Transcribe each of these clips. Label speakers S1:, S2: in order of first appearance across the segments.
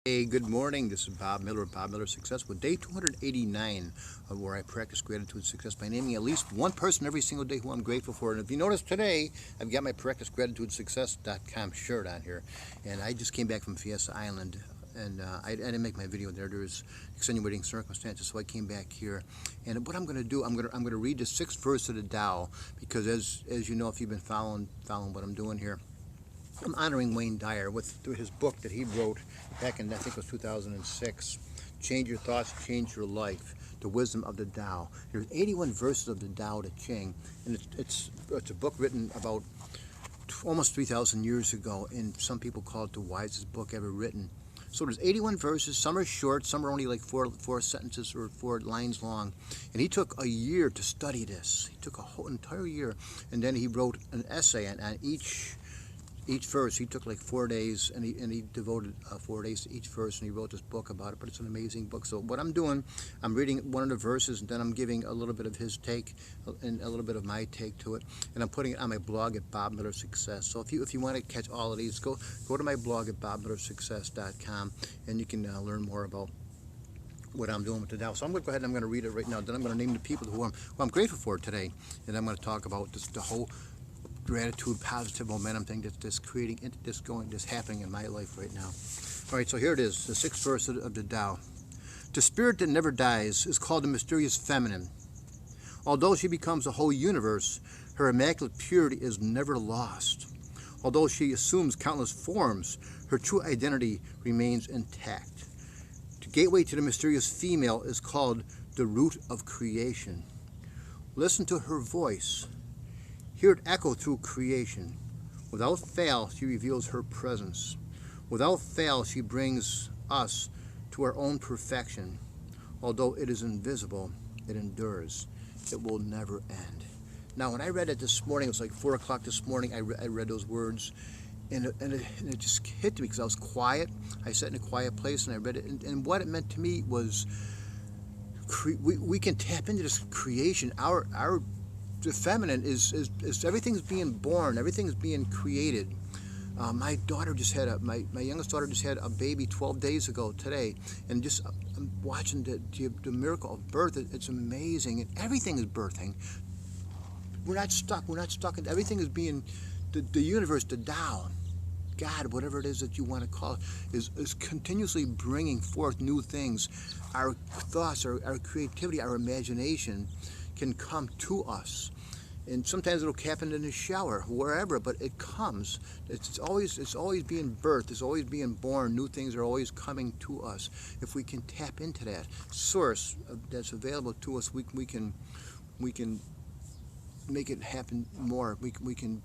S1: Hey, good morning. This is Bob Miller of Bob Miller Success with day 289 of where I practice gratitude success by naming at least one person every single day who I'm grateful for. And if you notice today, I've got my practicegratitudesuccess.com shirt on here. And I just came back from Fiesta Island and I didn't make my video there. There was extenuating circumstances, so I came back here. And what I'm going to do, I'm going to read the sixth verse of the Tao because as you know, if you've been following what I'm doing here, I'm honoring Wayne Dyer through his book that he wrote back in, I think it was 2006, Change Your Thoughts, Change Your Life, The Wisdom of the Tao. There's 81 verses of the Tao Te Ching, and it's a book written about almost 3,000 years ago, and some people call it the wisest book ever written. So there's 81 verses. Some are short, some are only like four sentences or 4 lines long. And he took a year to study this. He took a whole entire year, and then he wrote an essay on each verse. He took like 4 days, and he devoted 4 days to each verse, and he wrote this book about it. But it's an amazing book. So what I'm doing, I'm reading one of the verses, and then I'm giving a little bit of his take and a little bit of my take to it, and I'm putting it on my blog at Bob Miller Success. So if you want to catch all of these, go to my blog at bobmillersuccess.com, and you can learn more about what I'm doing with the Tao. So I'm going to go ahead and I'm going to read it right now. Then I'm going to name the people who I'm grateful for today, and I'm going to talk about the whole gratitude, positive momentum thing that's creating, that's happening in my life right now. All right, so here it is, the sixth verse of the Tao. The spirit that never dies is called the mysterious feminine. Although she becomes a whole universe, her immaculate purity is never lost. Although she assumes countless forms, her true identity remains intact. The gateway to the mysterious female is called the root of creation. Listen to her voice. Hear it echo through creation. Without fail, she reveals her presence. Without fail, she brings us to our own perfection. Although it is invisible, it endures. It will never end. Now, when I read it this morning, it was like 4 o'clock this morning, I read those words, and it just hit me because I was quiet. I sat in a quiet place, and I read it, and what it meant to me was we can tap into this creation. The feminine is everything's being born, everything's being created. My daughter just had my youngest daughter just had a baby 12 days ago today, and just I'm watching the miracle of birth. It's amazing, and everything is birthing. We're not stuck. Everything is being, the universe, the Tao, God, whatever it is that you want to call it, is continuously bringing forth new things. Our thoughts, our creativity, our imagination can come to us, and sometimes it'll happen in the shower, wherever, but it comes. It's always being birthed. It's always being born. New things are always coming to us. If we can tap into that source that's available to us, we can make it happen more. We can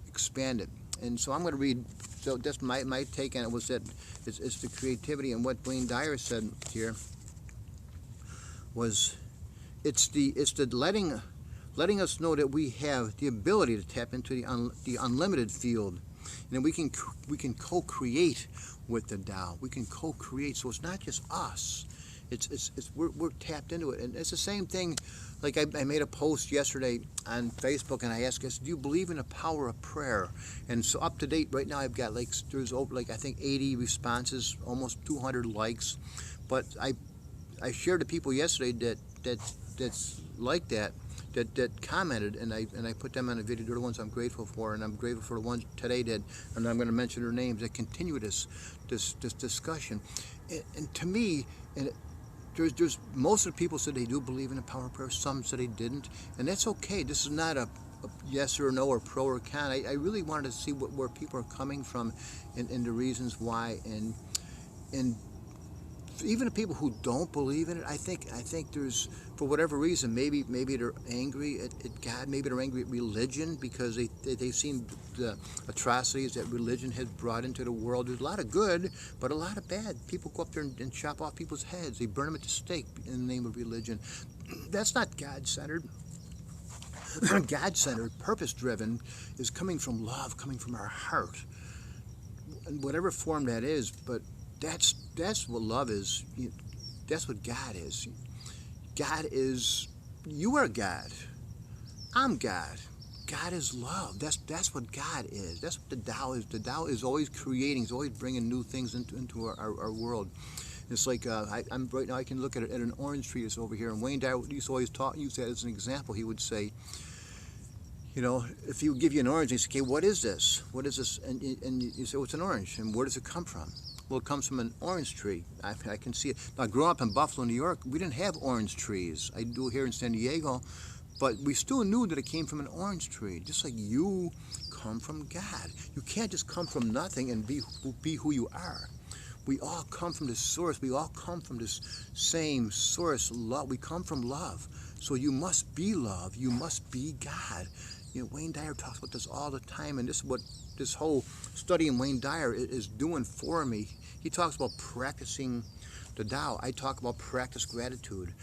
S1: expand it. And so I'm going to read. So that's my take on it, was that it's the creativity, and what Wayne Dyer said here was, it's the letting us know that we have the ability to tap into the unlimited field, and we can co-create with the Tao. We can co-create. So it's not just us. We're tapped into it, and it's the same thing. Like I made a post yesterday on Facebook, and I asked us, do you believe in the power of prayer? And so up to date right now, I've got there's over I think 80 responses, almost 200 likes. But I shared to people yesterday that's like that commented, and I put them on a video. They're the ones I'm grateful for, and I'm grateful for the ones today and I'm going to mention their names, that continue this discussion. And to me, there's most of the people said they do believe in the power of prayer. Some said they didn't, and that's okay. This is not a yes or no or pro or con. I really wanted to see where people are coming from, and the reasons why, and even the people who don't believe in it, I think there's, for whatever reason, maybe they're angry at God, maybe they're angry at religion because they've seen the atrocities that religion has brought into the world. There's a lot of good, but a lot of bad. People go up there and chop off people's heads. They burn them at the stake in the name of religion. That's not God-centered. God-centered, purpose-driven, is coming from love, coming from our heart, in whatever form that is. But that's what love is. That's what God is. God is, you are God. I'm God. God is love. That's what God is. That's what the Tao is. The Tao is always creating. It's always bringing new things into our world. It's like I'm right now. I can look at an orange tree that's over here. And Wayne Dyer used to always use that as an example. He would say, you know, if he would give you an orange, he'd say, okay, what is this? What is this? And you say, well, it's an orange. And where does it come from? Well, it comes from an orange tree. I can see it. Now, growing up in Buffalo, New York, we didn't have orange trees. I do here in San Diego, but we still knew that it came from an orange tree. Just like you come from God. You can't just come from nothing and be who you are. We all come from this source. We all come from this same source, love. We come from love. So you must be love. You must be God. You know, Wayne Dyer talks about this all the time, and this is what this whole study in Wayne Dyer is doing for me. He talks about practicing the Tao. I talk about practice gratitude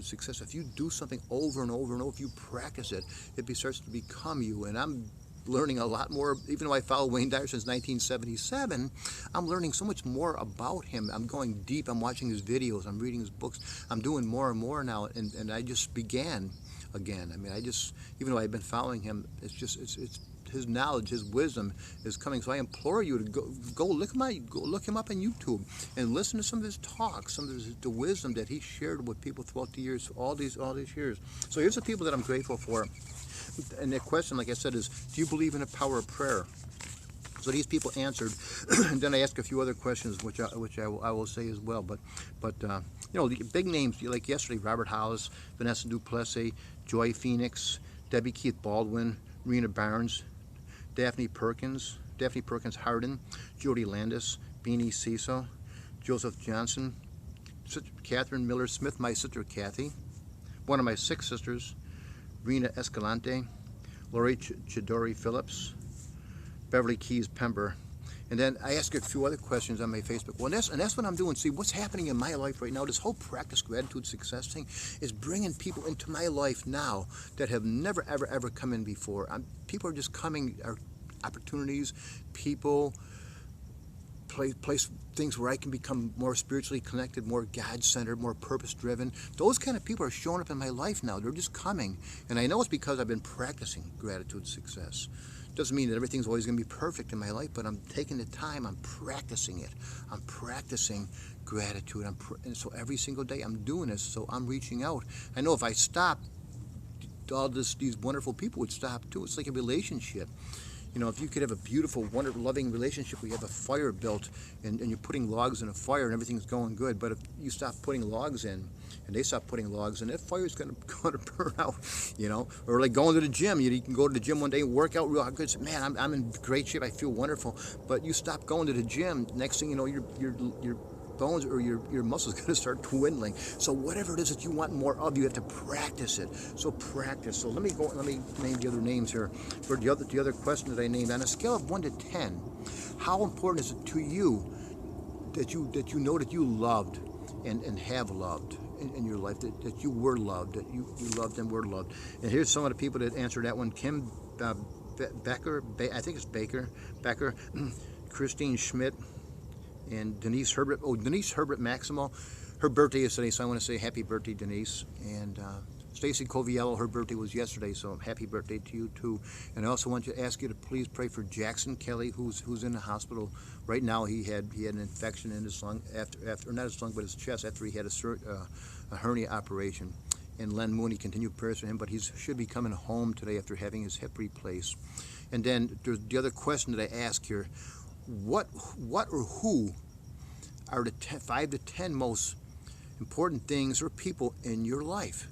S1: success. If you do something over and over and over, if you practice it, it starts to become you. And I'm learning a lot more, even though I follow Wayne Dyer since 1977, I'm learning so much more about him. I'm going deep, I'm watching his videos, I'm reading his books, I'm doing more and more now, and I just began again. I mean, even though I've been following him, it's his knowledge, his wisdom is coming. So I implore you to go look him up on YouTube and listen to some of his talks, some of the wisdom that he shared with people throughout the years, all these years. So here's the people that I'm grateful for. And the question, like I said, is, do you believe in the power of prayer? So these people answered, and then I asked a few other questions, which I will say as well. But you know, the big names like yesterday: Robert Hollis, Vanessa Duplessis, Joy Phoenix, Debbie Keith Baldwin, Rena Barnes, Daphne Perkins Hardin, Jody Landis, Beanie Cecil, Joseph Johnson, Catherine Miller Smith, my sister Kathy, one of my 6 sisters, Rena Escalante, Lori Chidori Phillips, Beverly Keys Pember. And then I asked a few other questions on my Facebook. Well, that's what I'm doing. See, what's happening in my life right now, this whole practice gratitude success thing is bringing people into my life now that have never, ever come in before. People are just coming, opportunities, people, place things where I can become more spiritually connected, more God-centered, more purpose-driven. Those kind of people are showing up in my life now. They're just coming. And I know it's because I've been practicing gratitude success. Doesn't mean that everything's always going to be perfect in my life, but I'm taking the time, I'm practicing it. I'm practicing gratitude. And so every single day I'm doing this, so I'm reaching out. I know if I stopped, these wonderful people would stop too. It's like a relationship. You know, if you could have a beautiful, wonderful, loving relationship where you have a fire built and you're putting logs in a fire and everything's going good, but if you stop putting logs in and they stop putting logs in, that fire's going to burn out, you know. Or like going to the gym. You can go to the gym one day and work out real good. Say, man, I'm in great shape. I feel wonderful. But you stop going to the gym. Next thing you know, your bones or your muscles going to start dwindling. So whatever it is that you want more of, you have to practice it. So practice. So let me name the other names here. For the other question that I named, on a scale of 1 to 10, how important is it to you that you know that you loved and have loved in your life, that you were loved, that you loved and were loved? And here's some of the people that answered that one. Kim Becker, I think it's Becker, Christine Schmidt, and Denise Herbert. Oh, Denise Herbert Maximo. Her birthday is today, so I want to say happy birthday, Denise. And Stacy Coviello, her birthday was yesterday, so happy birthday to you too. And I also want to ask you to please pray for Jackson Kelly, who's in the hospital right now. He had an infection in his lung after not his lung but his chest after he had a hernia operation. And Len Mooney, continue prayers for him, but he should be coming home today after having his hip replaced. And then there's the other question that I ask here. What or who are the 5 to 10 most important things or people in your life?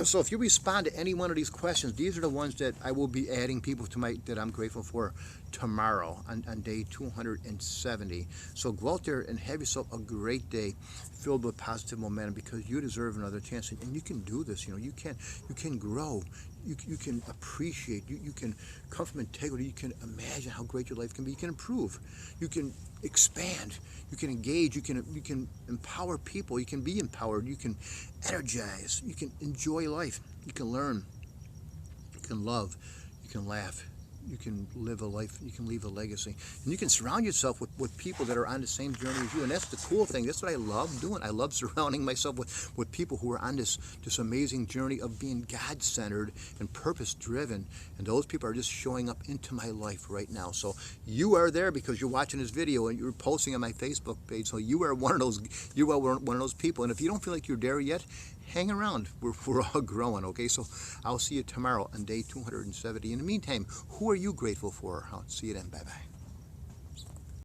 S1: So if you respond to any one of these questions, these are the ones that I will be adding people to that I'm grateful for tomorrow on day 270. So go out there and have yourself a great day filled with positive momentum, because you deserve another chance, and you can do this. You know, you can grow. You can appreciate, you can come from integrity, you can imagine how great your life can be, you can improve, you can expand, you can engage, you can empower people, you can be empowered, you can energize, you can enjoy life, you can learn, you can love, you can laugh, you can live a life, you can leave a legacy, and you can surround yourself with people that are on the same journey as you. And that's the cool thing. That's what I love doing. I love surrounding myself with people who are on this amazing journey of being God-centered and purpose-driven. And those people are just showing up into my life right now. So you are there because you're watching this video and you're posting on my Facebook page. So you are one of those. You are one of those people. And if you don't feel like you're there yet, hang around. We're all growing, okay? So I'll see you tomorrow on day 270. In the meantime, who are you grateful for? I'll see you then. Bye-bye.